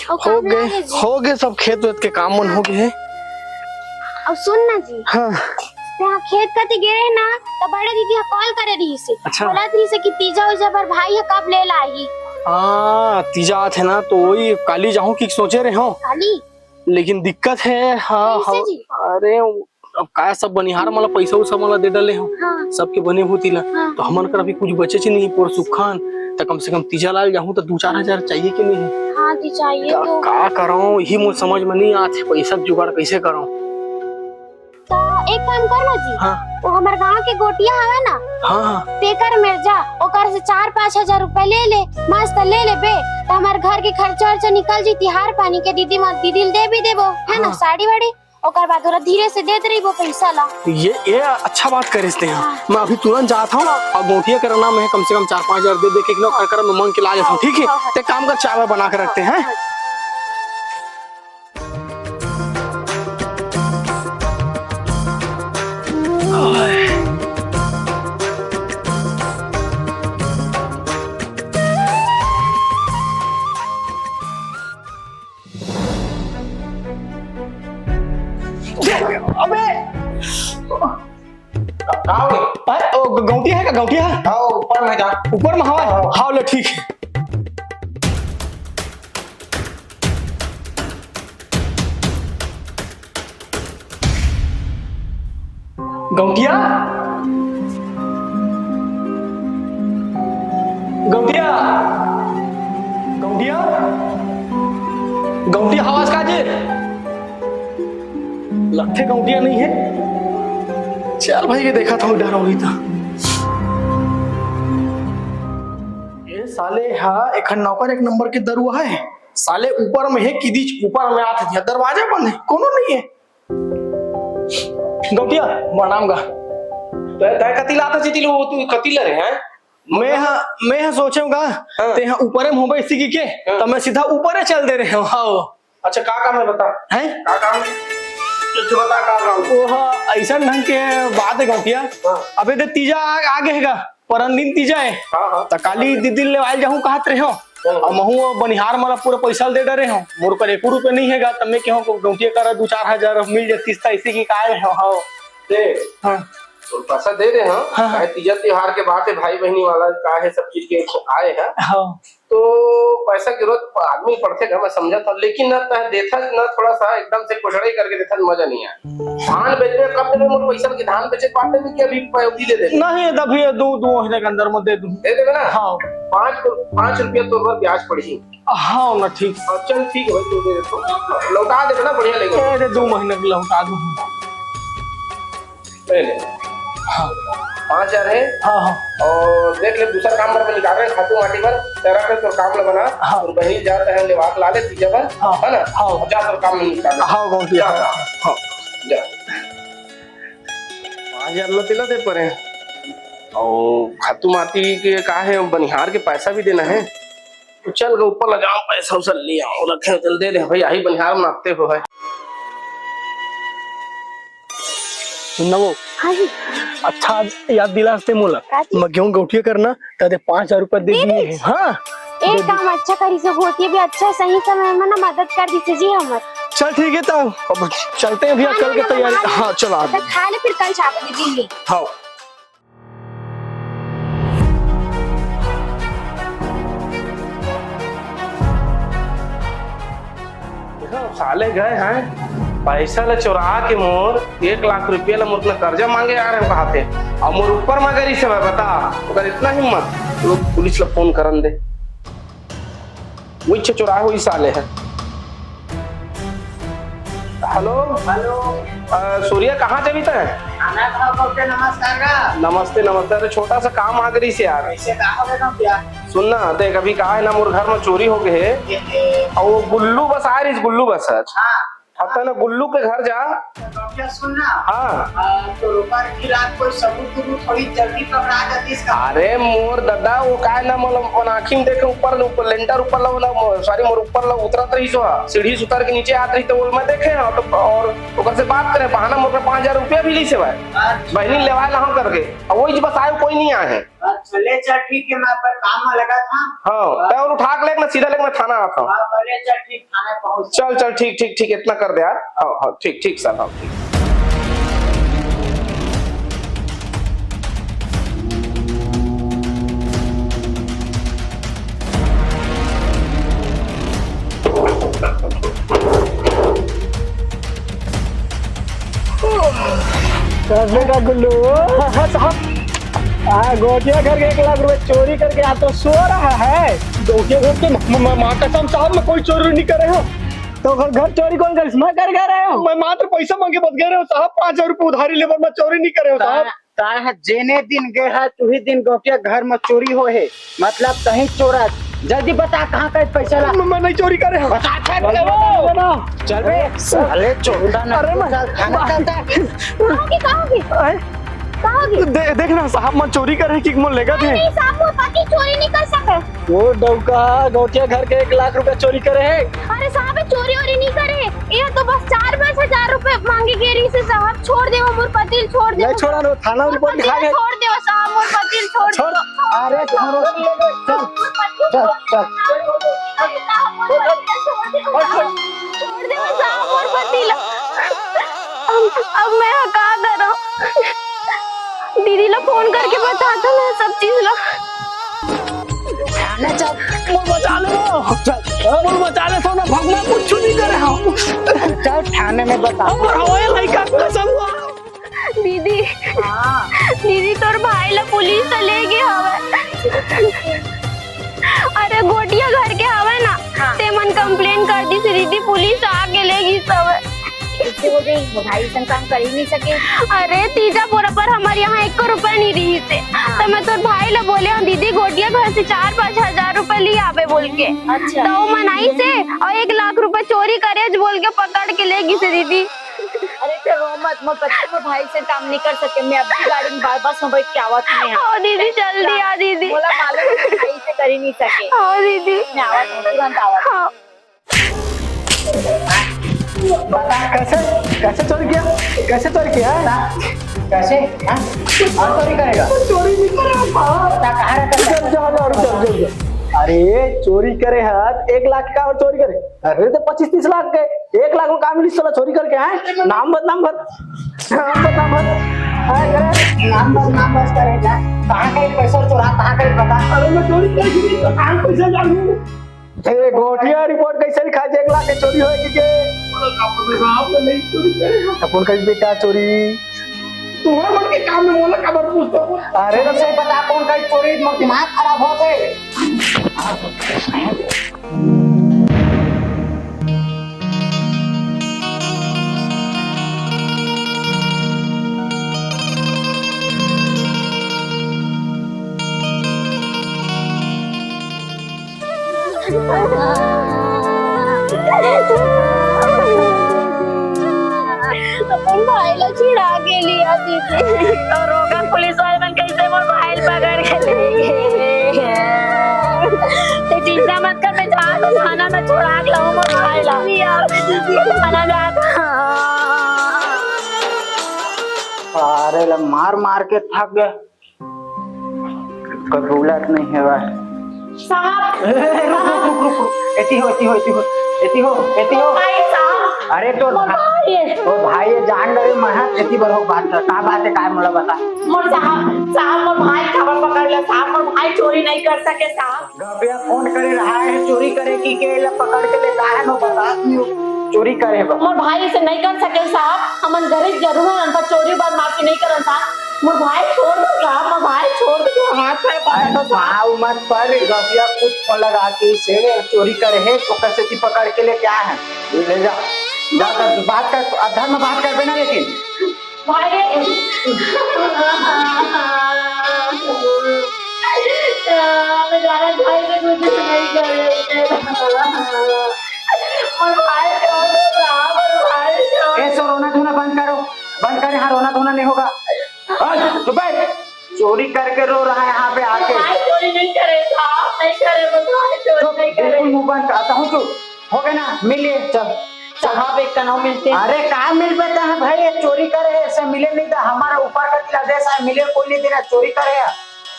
हो गए सब खेत वेत के काम मन हो गए। अब सुन ना जी, हाँ यहाँ खेत कति गिरे ना तो बड़े दीदी कॉल करे रही से। अच्छा। बोला रही से कि तीजा उजा पर भाई है कब ले लाई। हाँ तीजा थे ना तो वही काली जाऊं की सोचे रहे हो काली, लेकिन दिक्कत है। हाँ कैसे जी? अरे अब का सब बनिहार मला पैसा उसा मला दे डाले हो। हाँ। सबके बने होती ला। हाँ। तो हमन कर अभी कुछ बचे ची नहीं पर सुखान तो कम से कम तीजा लाल जाऊं तो 2-4 हजार चाहिए कि नहीं। हाँ जी चाहिए तो। का करूं यही मुझे समझ में नहीं आते पैसा जुगाड़ कैसे करूं। तो एक काम कर ना जी। हाँ वो हमारे गांव के गोटिया हवे ना, हाँ तेकर मिर्जा ओकर से 4-5 हजार रुपए ले ले, मस्त ले ले बे तो हमारे घर के खर्चा वर्चा निकल जी। तिहार पानी के दीदी मत दीदी दे भी देबो है ना, साड़ी वाड़ी ओकर बाद थोड़ा धीरे से देते रही वो पैसा ला। ये अच्छा बात करिस हैं। मैं अभी तुरंत जाता हूँ और गोटिया करना में कम से कम 4-5 हजार दे के कर कर मैं मांग के ला जाता हूँ। ठीक है ते काम कर चावल बना के रखते हैं। अबे गौटिया है का गौटिया है? ऊपर में जा। ऊपर में हवा हाँ लो ठीक है। गौटिया गौटिया गौटिया गौटिया आवाज का जे लगते गौटिया नहीं है। चल भाई ये देखा था डर होगी था ये साले। हाँ एक नौकर एक नंबर के दरुआ है साले। ऊपर में है किदी ऊपर में आते थे दरवाजा बंद है कोनो नहीं है। गौटिया प्रणाम गा तय कतिला था चितिल वो तू कतिला रे हैं। मैं सोचूंगा ते यहाँ ऊपर में हो इसी की के तो मैं सीधा ऊपर चल दे रहे हो। हाँ अच्छा का काम है बता हैं का काम बता का काम। वो ऐसा ढंग के बात है गौटिया। अबे तो तीजा आगे है परन दिन तीजा है तो काली दीदी ले आयल जाऊं कहत रहे हो और महू बनिहार मला पूरा पैसा दे डरे हो मोर पर 1 रुपए नहीं है तब मैं क्यों गौटिया कर 2-4 हजार मिल जाती इसी की काय हो। हाँ दे हाँ तो पैसा दे दे। हाँ काहे तीजा त्योहार के बाद भाई बहनी वाला का है सब चीज के आए हैं। हाँ तो पैसा की जरूरत आदमी पड़ते मैं समझा था लेकिन न देथा न थोड़ा सा एकदम से कोशड़ाई करके देथा मजा नहीं आया। धान बेचने कब देवे मोर पैसा की धान बेचे बाटे में कि अभी पैसा दे दे नहीं अभी 2 महीने के अंदर में दे दूं दे देवे ना। हाँ 5 रुपया तो ब्याज पड़ी। हाँ ना ठीक चल ठीक है तू दे दे लौटा देवे ना बढ़िया लगेगा। अरे 2 महीने के लौटा दूं पहले। हाँ 5 हजार है। हाँ हाँ और देख ले दूसरा काम पर निकाल रहे खातू माटी पर तेरा पे तो काम बना। हाँ। और बहनी जाता है लेवात ला ले तीजा पर। हाँ। है ना। हाँ। जा तो काम नहीं निकाल। हाँ गौटिया हाँ जा 5 हजार लतिला दे परे और खातू माटी के का है बनिहार के पैसा भी देना है तो चल गए ऊपर लगाओ पैसा उसा ले आओ रखे चल दे दे भाई यही बनिहार में नापते हो है। सुनना वो हाँ जी अच्छा याद दिलाते मोला मैं क्यों गौटिया करना ताते 5,000 रुपए दे दिए। हाँ एक काम अच्छा करी से गोटिया भी अच्छा सही समय में ना मदद कर दी जी हमर। चल ठीक है तब अब चलते हैं भैया कल की तैयारी। हाँ चलो खा ले फिर कल छाप दे दिल्ली। हाँ साले गए हैं पैसा ले चुरा के मोर 1 लाख रुपया मोर कर्जा मांगे आ रहे कहा थे और मोर ऊपर मांगे रही से बता अगर इतना हिम्मत लोग पुलिस ला फोन करन दे वही चुरा हुई साले है। हेलो हेलो सूर्या कहाँ चली था? नमस्कार। नमस्ते नमस्ते। अरे छोटा सा काम आ गई से यार। सुनना देख अभी कहा है ना मोर घर में चोरी हो गए है और वो गुल्लू बस आ रही गुल्लू बस आता ना गुल्लू के घर जा। क्या सुनना हाँ तो रोकार की रात कोई सबूत थोड़ी जल्दी पकड़ा जाती इसका। अरे मोर दादा वो काय ना मतलब आँखी में देखे ऊपर लेंटर ऊपर सॉरी मोर ऊपर उतरत रही सो सीढ़ी से उतर के नीचे आत रही तो वो मैं देखे हाँ तो और ओकर से बात करे बहाना मोर 5,000 रुपया भी ली से भाई बहनी लेवा ला करके वही बस आयो कोई नहीं आए हैं। चले चल ठीक है मैं पर काम में लगा था। हाँ मैं उठा के लेके ना सीधा लेके मैं थाना आता हूँ। चले चल ठीक थाने पहुंच। चल चल ठीक ठीक ठीक इतना कर दे यार। हाँ हाँ ठीक ठीक सर हाँ ठीक। करने का गुल्लू साहब गोटिया घर के 1 लाख रुपए चोरी करके आप तो सो रहा है। गोटिया घर के माँ कसम साहब मैं कोई चोरी नहीं कर रहे हो। तो घर चोरी कौन कर मैं कर रहे हो। मैं मात्र पैसा मांगे बच गए रहे हो साहब 5,000 रुपए उधारी लेकर मैं चोरी नहीं कर रहे हो साहब। जेने दिन गए है तू ही दिन गोटिया घर में चोरी हो है मतलब कहीं चोरा। जल्दी बता कहाँ का पैसा ला। मैं नहीं चोरी कर रहा हूँ। चल बे साले चोरा ना। अरे मैं देखना साहब मैं चोरी कर रहे कि मैं लेगा थे। नहीं साहब वो पति चोरी नहीं कर सके। वो डौका गोटिया घर के 1 लाख रुपए चोरी करे है। अरे साहब चोरी वोरी नहीं करे ये तो बस 4-5 हजार रुपए मांगे गेरी से साहब छोड़ दे वो मोर पति छोड़ दे। नहीं छोड़ा ना थाना रिपोर्ट लिखा गया। छोड़ दे वो साहब मोर पति छोड़ दे। अरे छोड़ो चल चल चल छोड़ दे वो साहब मोर पति अब मैं क्या करूं। दीदी ला फोन करके बताता मैं सब चीज ला। बचा ले बचा ले सोना भगवान कुछ नहीं करे हम। चल थाने में बता। लड़का कसम दीदी दीदी तोर भाई ला पुलिस से ले गए हवे। अरे गोटिया घर के हवे ना ते मन कंप्लेन कर दी से दीदी पुलिस आके ले गई सब। इससे वो जो भाई संग काम कर ही नहीं सके। अरे तीजा पूरा पर हमारे यहाँ 1 रुपया नहीं रही थे तो मैं तो भाई ला बोले हाँ दीदी गोटिया घर से 4-5 हजार रुपए ले आवे बोल के। अच्छा तो वो मनाई से और 1 लाख रुपए चोरी करे बोल के पकड़ के ले गई से दीदी। अरे तो रो मत मैं पता मैं भाई से काम नहीं कर सके मैं अपनी गाड़ी में बार बार में बैठ के आवत नहीं है। हाँ दीदी जल्दी आ दीदी। बोला मालूम है भाई से कर ही नहीं सके। हाँ दीदी मैं आवत हूँ तुरंत आवत। हाँ बता कैसे कैसे चोरी किया कैसे और चोरी करेगा। चोरी नहीं करे बता कहाँ रहता है। अरे चोरी करे हाथ 1 लाख का और चोरी करे। अरे तो 25-30 लाख के 1 लाख में काम मिली साला चोरी करके आए। नाम भर नाम बस करेगा। कहाँ का पैसा चोरा कहाँ का बता। अरे मैं चोरी करके कहाँ पैसा जानू। गोटिया रिपोर्ट कैसे लिखा 1 लाख के चोरी होए कि नहीं चोरी करे अपन कहीं बेटा चोरी तुम्हारा मन के काम में मोला खबर पूछता हूँ। अरे तो सही बता कौन का चोरी दिमाग खराब हो गए। अपन भाई ला छिड़ा के लिया दीदी तो रोगा पुलिस वाले मन कैसे मोर भाई पकड़ के ले गए। तो चिंता मत कर मैं जा तो थाना में छोड़ा के लाऊं मोर भाई ला। थाना जाता। अरे ला मार के थक गए कबूलत नहीं है भाई साहब रुक एती हो भाई साहब अरे तो भाई जान रहे महत एती बरो बात का बात है काय मोला बता। मोर साहब मोर भाई खबर पकड़ ले साहब मोर भाई चोरी नहीं कर सके साहब। गबिया फोन करे रहा है चोरी करे की के ला पकड़ के ले का है नो बता चोरी करे बा। मोर भाई से नहीं कर सके साहब हमन गरीब जरूर है पर चोरी बार माफी नहीं करन साहब। मोर भाई छोड़ दो साहब मोर भाई छोड़ दो हाथ पैर पकड़ दो साहब। माँ मत पर गबिया कुछ फोन लगा के से चोरी करे है तो कैसे ती पकड़ के ले क्या है ले जा कर बात कर अधर में बात कर बेना लेकिन भाई मेरा भाई से कुछ नहीं करे और भाई छोड़ दो साहब और रोना धोना बंद करो, बंद कर, यहाँ रोना धोना नहीं होगा। तो बैठ, चोरी करके रो रहा है यहाँ पे आके। भाई चोरी नहीं करे साहब, नहीं करे, भाई चोरी नहीं करे। बिल्कुल मुंह बंद करता हूँ, चुप हो गया ना, मिलिए चल। साहब एक कनाव मिलते हैं। अरे कहाँ मिल पाता है भाई, ये चोरी करे ऐसे मिले नहीं था, हमारा ऊपर का आदेश है, मिले कोई नहीं देना, चोरी करे।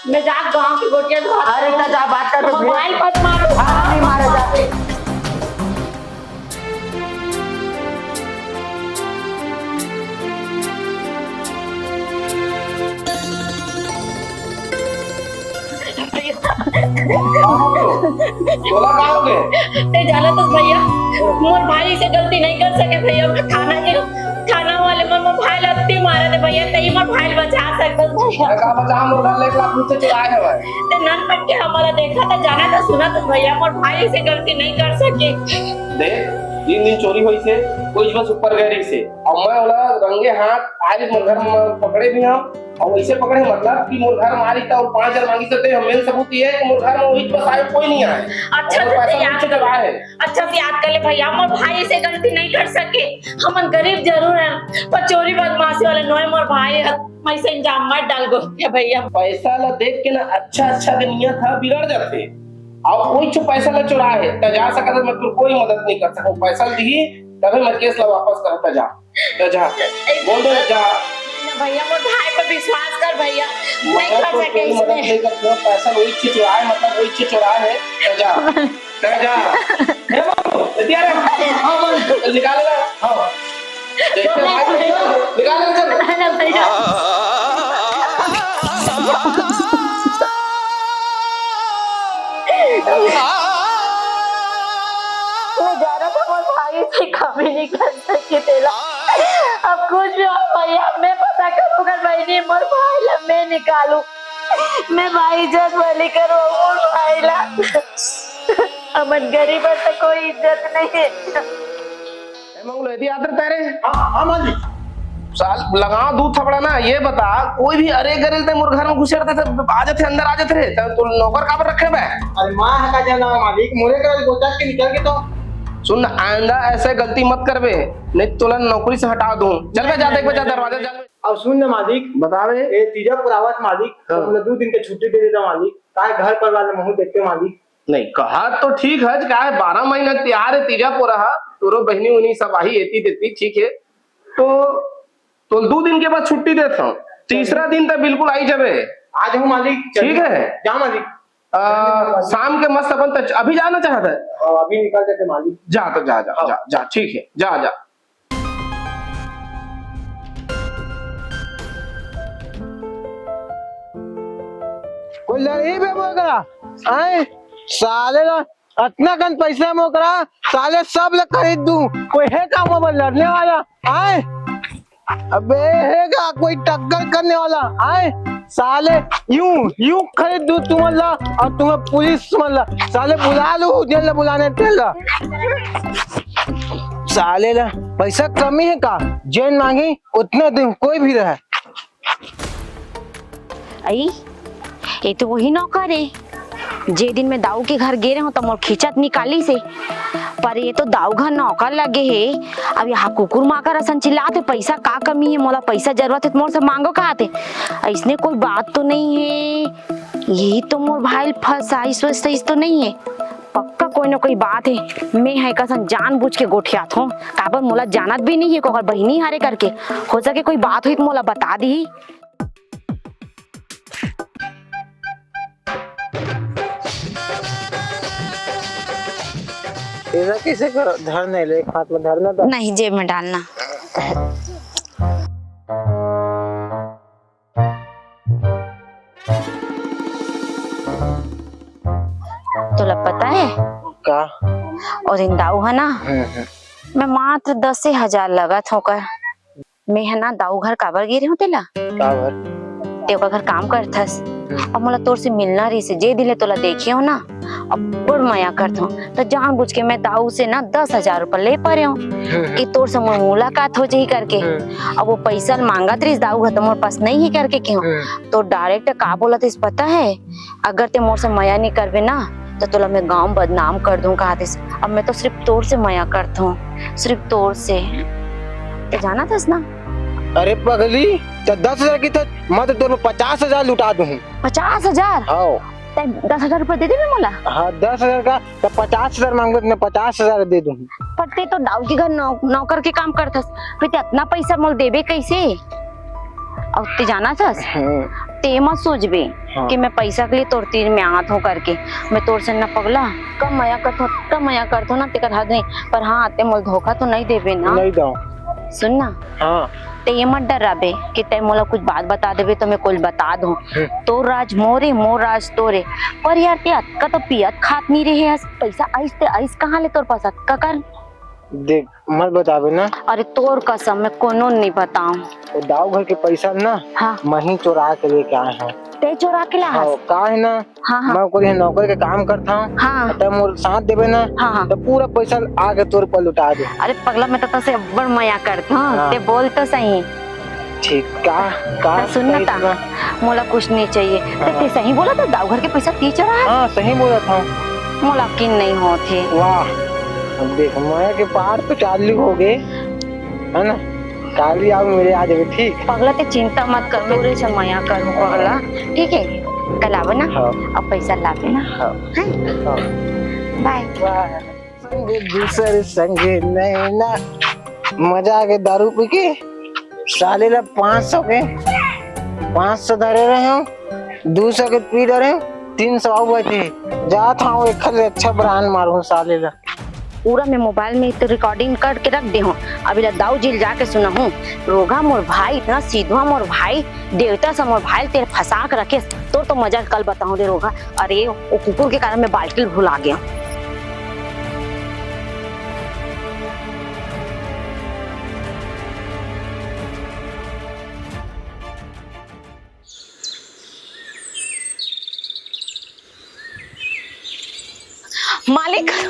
मैं जा गांव की गोटियां धो। अरे ना जा बात कर, मोबाइल मत मारो। हाँ नहीं मारे जाते। बोला कहाँ हो गए? ते जाला तो भैया मोर भाई से गलती नहीं कर सके भैया, थाना वाले मोर भाई लत्ती मारे थे भैया, तई मोर भाई बचा सकत भैया। का बचा हम लोग 1 लाख रुपए चुराए है भाई। ते नन पट के हमारा देखा था, जाना था, सुना था भैया, मोर भाई से गलती नहीं कर सके। देख 3 दिन चोरी हुई से कोई बस ऊपर गई से, और मैं वाला रंगे हाथ आज मोर घर में पकड़े भी हम, और वैसे पकड़े मतलब कि मोर घर मारी था और 5000 मांगी सकते हम, मेन सबूत ये है कि मोर घर में वही बस आए, कोई नहीं आए। अच्छा से याद कर, अच्छा से याद कर ले भैया, मोर भाई से गलती नहीं कर सके, हमन गरीब जरूर हैं पर चोरी बदमाशी वाले नोए मोर भाई है, मैं से इंजाम मत डाल गो भैया। पैसा ला देख के ना अच्छा के नियत था बिगड़ जाते, और कोई जो पैसा ला चुरा है त जा सकता है, मैं तो कोई मदद नहीं कर सकूं, पैसा दी तभी मैं केस ला वापस करता जा बोल दो जा भैया, मोर भाई पर विश्वास कर भैया, नहीं कर सके कोई मदद नहीं करते, पैसा वही चीज चुरा है, मतलब वही चीज चुरा है, जा हे बाबू दिया रे, हां बोल निकाल ले, हां निकाल ले चल भैया। मैं जा रहा था, मोर भाई से कभी नहीं कर सके तेला, अब कुछ भी हो भैया मैं पता करूंगा भाई, नहीं मोर भाई ला मैं निकालू, मैं भाई इज्जत वाली करो मोर भाई ला, अमन गरीब है तो कोई इज्जत नहीं है। मंगलो यदि आदर तेरे हाँ मालिक, साल लगाओ दूध थपड़ा ना, ये बता कोई भी अरे गरे ते मोर घर में घुसे रहते थे, आ जाते अंदर आ जाते रे, तो नौकर काबर रखे बे? अरे माँ का जाना मालिक, मोरे का गोचा के निकल के तो सुन, आइंदा ऐसे गलती मत करबे, नहीं तो नौकरी से हटा दूं। चल बे जा, देख बे जा, दरवाजा चल। अब सुन ना मालिक, बतावे ये तीजा पुरावत मालिक, हाँ। तुमने 2 दिन के छुट्टी दे देता मालिक, काय घर पर वाले मुंह देखते मालिक। नहीं कहा तो ठीक है, क्या है 12 महीना तैयार है, तीजा पूरा तोरो बहनी उन्हीं सब आई एती देती, ठीक है, तो 2 दिन के बाद छुट्टी देता हूँ, तीसरा दिन तक बिल्कुल आई जाबे। आज हूँ मालिक, ठीक है जा मालिक, शाम के मस्त अपन अभी जाना चाहता है, अभी निकल जाते मालिक। जा तो जा ठीक है, जा कोई लड़ी बे मोकरा आए साले ला इतना कन पैसा मोकरा, साले सब ले खरीद दूं, कोई है का मोबाइल लड़ने वाला आए, अबे है का कोई टक्कर करने वाला आए, साले यूं खरीद दूं तुम्हारा, और तुम्हें पुलिस समझला, साले बुला लूं जेल बुलाने तेला, साले ला पैसा कमी है का, जेल मांगी उतना दिन कोई भी रहे। आई ये तो वही नौकर है, जे दिन में दाऊ के घर गे रहे हो तो मोर खिंचत निकाली से, पर ये तो दाऊ घर नौकर लगे है, अब यहाँ कुकुर माकर असन चिल्लाते, पैसा का कमी है, मोला पैसा जरूरत है तो मोर से मांगो कहते, ऐसने कोई बात तो नहीं है, यही तो मोर भाई फसाइश वसाइश तो नहीं है, पक्का कोई ना कोई बात है, मैं है कसन जान बुझ के गोठियात हूँ, काबर मोला जानत भी नहीं है, को बहनी हारे करके, हो सके कोई बात हुई तो मोला बता दी। ऐसा कैसे करो, धरने ले, हाथ में धरना था, नहीं जेब में डालना। तोला पता है का और दिन दाऊ है ना, मैं मात्र 10,000 लगा था कर, मैं है ना दाऊ घर काबर गिरे हूँ तेला, ते ओकर घर काम करथस, अब मोला तोर से मिलना रही से, जे दिले तोला देखे हो ना, अब बड़ माया करता हूँ, तो जान बुझ के मैं दाऊ से ना 10,000 रुपए ले पा रहे हूँ कि तोर से मोर मुलाकात हो जाही करके, अब वो पैसा मांगत रही दाऊ घर तो मोर पास नहीं ही करके क्यों, तो डायरेक्ट का बोला थे पता है, अगर ते मोर से माया नहीं करवे ना तो तोला मैं गाँव बदनाम कर दूं कहते, अब मैं तो सिर्फ तोर से माया करता हूँ, सिर्फ तोर से। ते जाना था ना। अरे पगली तो 10,000 की तो मैं तो तेरे 50,000 लुटा दूँ। 50,000? हाँ 10,000 रुपए दे दे मोला। हाँ 10,000 का तो 50,000 मांगो तो मैं 50,000 दे दूँ। पर ते तो दाऊ के घर नौकर के काम करथस, फिर ते इतना पैसा मोल देबे कैसे? और ते जाना था ते मत सोचबे कि मैं पैसा के लिए तोर तीर में आत हूँ करके। मैं तोर से न पगला कम मया करतो ना ते कर हद नहीं। पर हाँ ते मोल धोखा तो नहीं देबे ना। नहीं दो। सुन ना हाँ ते ये मत डराबे कि ते मोला कुछ बात बता देबे तो मैं कुछ बता दूं। तो राज मोरे मोर राज तोरे। पर यार ते अक्का तो पियत खात नहीं रहे। पैसा आइस ते आइस कहाँ ले तोर पास अक्का कर? देख मत बतावे ना। अरे तोर कसम मैं कोनो नहीं बताऊं। तो दाऊ घर के पैसा ना हाँ मैं ही चुरा के लेके आए हैं। ते चोरा के ला? हाँ का है ना। हाँ हाँ मैं कोई नौकर के काम करता हूँ। हाँ तो मोर साथ देवे ना। हाँ हाँ। तो पूरा पैसा आगे तोर पर लुटा दे। अरे पगला मैं तो से बड़ मया करता हूँ। हाँ। ते बोल तो सही। ठीक का सुनना था मोला कुछ नहीं चाहिए। ते सही बोला तो दाऊ घर के पैसा ती चढ़ा है। हाँ सही बोला था। मोला किन नहीं होते। वाह अब देख मैं के पार तो चालू हो गए है ना। काली आओ मेरे आ जावे ठीक। पगला ते चिंता मत कर, मैं पूरे से मया करूँ पगला। ठीक है कल आओ ना। हाँ। अब पैसा लावे ना। हाँ। बाय। संगे दूसरे संगे नैना मजा आ गया दारू पी के। साले ला 500 के 500 धरे रहे हो 200 के पी रहे हो 300 आओ बचे जा था एक खले अच्छा ब्रांड मारू साले ला। पूरा मैं मोबाइल में तो रिकॉर्डिंग करके रख दे हूँ। अभी दाऊ जेल जाके सुना हूँ। रोगा मोर भाई इतना सीधा मोर भाई देवता सा मोर भाई तेरे फंसा के रखे। तो मजा कल बताऊँ दे रोगा। अरे वो कुकुर के कारण मैं बाल्टी भुला गया। मालिक फिर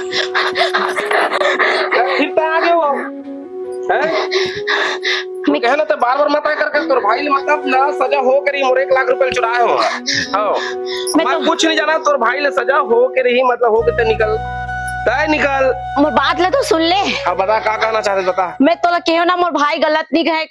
आ गए हो मैं कहना तो बार बार मत आया करके तोर भाई ले मतलब ना सजा हो करी मोर 1 लाख रुपए चुराए हो। हाँ मैं कुछ नहीं जाना तोर भाई ले सजा हो के रही मतलब हो के ते निकल मोर बात ले तो सुन ले। अब बता का कहना चाहते बता। मैं तो केहो ना मोर भाई गलत नहीं कहे।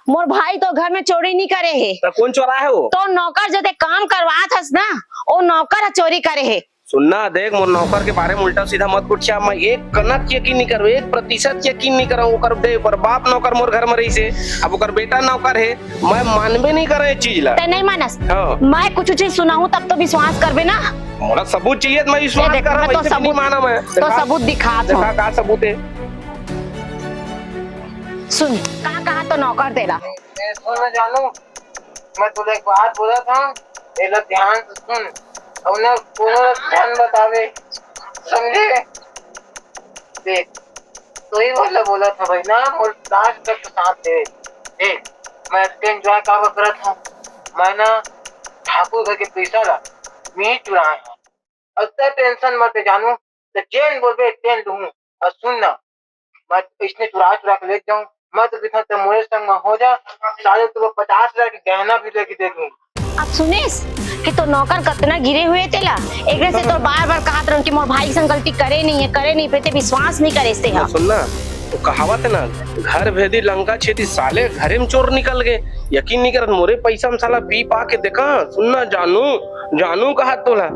मोर भाई तो घर में चोरी नहीं करे है। तो कौन चोरा है वो? तो नौकर जो ते काम करवा थस ना वो नौकर चोरी करे है। सुनना देख मोर नौकर के बारे में उल्टा सीधा मत पूछिया। मैं 1 कनक यकीन नहीं करूँ 1% यकीन नहीं करूँ। ओकर दे ओकर बाप नौकर मोर घर में रही से अब ओकर बेटा नौकर है। मैं मानबे नहीं करे ये चीज ला। ते नहीं मानस। हाँ। मैं कुछ चीज सुनाऊं तब तो विश्वास करबे ना। मोला सबूत चाहिए तो मैं विश्वास कर रहा हूं। वैसे नहीं माना मैं। तो सबूत दिखा दो। देखा का सबूत है? सुन कहाँ तो नौकर तेरा। मैं जानू मैं तुझे एक बात बोला था मेरा ध्यान से सुन और ना पूरा ध्यान बतावे समझे। देख तो ही बोला था भाई ना और लास्ट तक साथ दे। देख मैं एंजॉय का कर रहा था। मैं ना ठाकुर घर के पैसा ला मैं चुराया है। अच्छा टेंशन मत जानू तो चैन बोलबे चैन लूं। और सुन ना मैं इसने चुरा के ले जाऊं। मैं तो कितना तो मोरे संग में हो जा साले तुझे 50,000 के गहना भी लेके दे दूं। अब सुनिस कि तो नौकर कितना गिरे हुए तेला। एक से तो बार बार कहा था कि मोर भाई संग गलती करे नहीं पे ते विश्वास नहीं करे से। हाँ सुनना तो कहावत है ना घर भेदी लंका छेदी साले घरे में चोर निकल गए। यकीन नहीं कर मोरे पैसा में साला पी पा के देखा। सुनना जानू कहा तोला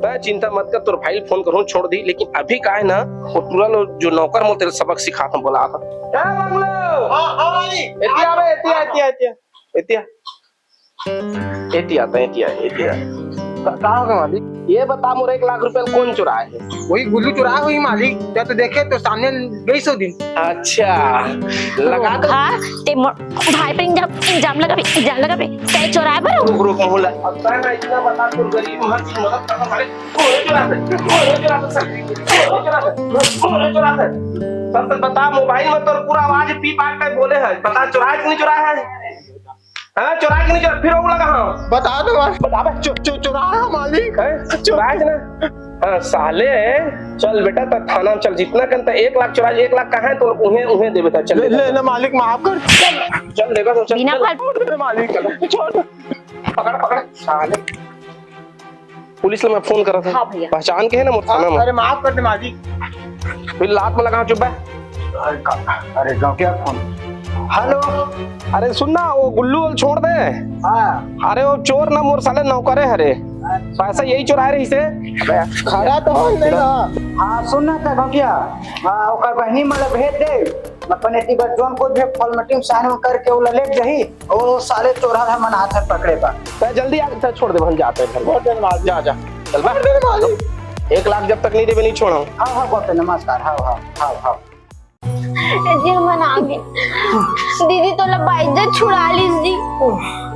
मैं चिंता मत कर तोर भाई फोन करूँ छोड़ दी। लेकिन अभी का है ना वो पूरा जो नौकर मो तेरे सबक सिखाता बोला था। ये बता मोर 1 लाख रुपए कौन चुराए है? वही गुल्लू चुरा हुई मालिक जब तो देखे तो सामने गई 100 दिन। अच्छा लगा दो। हाँ ते भाई पे इंजाम लगा पे ते चोरा पर रुक मोहल्ला अब ना इतना बता तू गरीब हर चीज मदद करना सारे सब बता। मोबाइल में तो पूरा आवाज पी पाट कर बोले है। बता चुराया कि नहीं चुराया है? हाँ चुराया कि नहीं चुराया? फिर वो लगा हाँ बता दो बता चुराया मालिक है चुराया ना। हाँ साले चल बेटा तो थाना में चल जितना करता 1 लाख चुरा 1 लाख कहाँ है तो उन्हें दे बेटा। चल ले ना मालिक माफ कर चल देखा तो बिना मालिक पकड़ साले पुलिस में फोन करा था। हाँ भैया पहचान के है ना मोर थाना में। अरे माफ कर दे मालिक। फिर लात में लगा चुप है। अरे गाँव क्या फोन हेलो। अरे सुनना, वो गुल्लू वाल छोड़ दे। हाँ अरे वो चोर ना मोर साले नौकरे हरे, पैसा यही चुराए रही से। खड़ा तो हो नहीं ना। हाँ सुनना था घंटिया। हाँ ओकर बहनी मतलब भेज दे। अपन एती बार जोन को भी फॉर्मेटिंग साइन करके वो ले जही और साले चोरा है मन हाथ पकड़े बा। तो जल्दी आ, चल छोड़ दे, हम जाते हैं घर। जा जा चल बा। 1 लाख जब तक नहीं देवे नहीं छोड़ा। हाँ हाँ बोलते नमस्कार। हाँ हाँ हाँ हाँ जी हम आ गए। दीदी तो लबा इज्जत छुड़ा ली जी।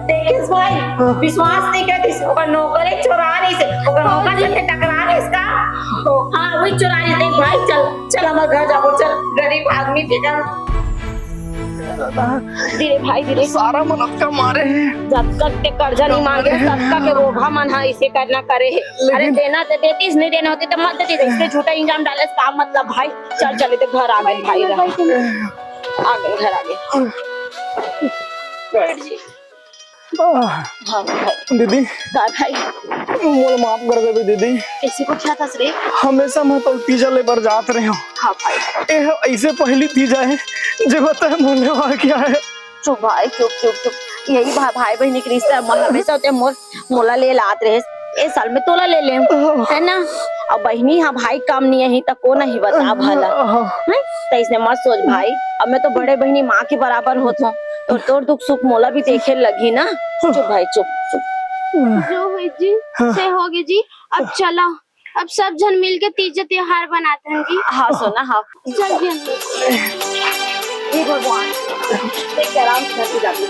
देखिस भाई, विश्वास नहीं करती ओकर नौकर एक चोरा नहीं से ओकर नौकर से टकरा नहीं इसका। हां वही चोरा नहीं। देख भाई चल चल हमारे घर जाओ, चल गरीब आदमी फिकर। धीरे भाई धीरे, सारा मदद का मारे हैं। जब तक के कर्जा नहीं मांगे तब तक के रोगा मन है इसे करना करे है। अरे देना तो देतीस, नहीं देना होती तो मत देती। इसके झूठा इंजाम डाले काम मतलब भाई। चल चले तो घर आ गए भाई, आ गए घर आ गए। हाँ भाई। दीदी भाई मोल माफ कर दे दीदी। किसी को क्या था रे? हमेशा मैं तो तीजा ले बर जात रहे हो। हाँ भाई। ऐसे पहली तीजा है जो बता मोले वाला क्या है। चुप भाई चुप चुप चुप। यही भाई बहनी के रिश्ता हमेशा होते। मोला ले लात रहे ए साल में तोला ले ले है ना। अब बहनी हाँ भाई काम नहीं है तो को नहीं बता भला है। तो इसने मत सोच भाई, अब मैं तो बड़े बहनी माँ के बराबर होता हूँ तो तोर दुख सुख मोला भी देखे लगी ना। चुप भाई चुप चुप। जो हुई जी से होगी जी। अब चलो, अब सब जन मिलके तीज त्योहार बनाते हैं जी। हाँ सोना हाँ। चल जी। हे भगवान, देख आराम से जाती